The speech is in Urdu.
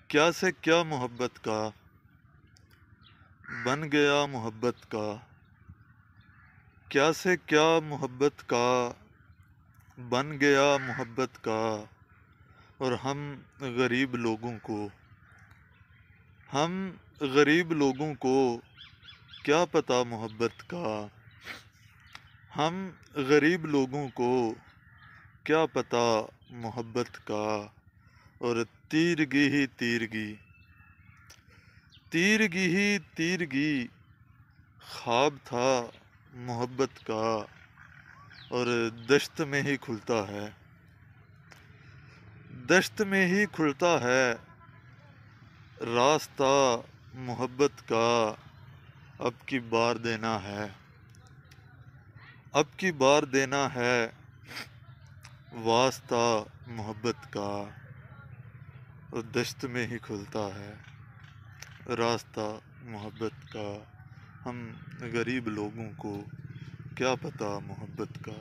کیا سے کیا محبت کا بن گیا محبت کا، کیا سے کیا محبت کا بن گیا محبت کا، اور ہم غریب لوگوں کو کیا پتہ محبت کا، ہم غریب لوگوں کو کیا پتہ محبت کا، اور تیرگی ہی تیرگی، تیرگی ہی تیرگی خواب تھا محبت کا، اور دشت میں ہی کھلتا ہے، دشت میں ہی کھلتا ہے راستہ محبت کا، اب کی بار دینا ہے، اب کی بار دینا ہے واسطہ محبت کا، اور دشت میں ہی کھلتا ہے راستہ محبت کا، ہم غریب لوگوں کو کیا پتہ محبت کا۔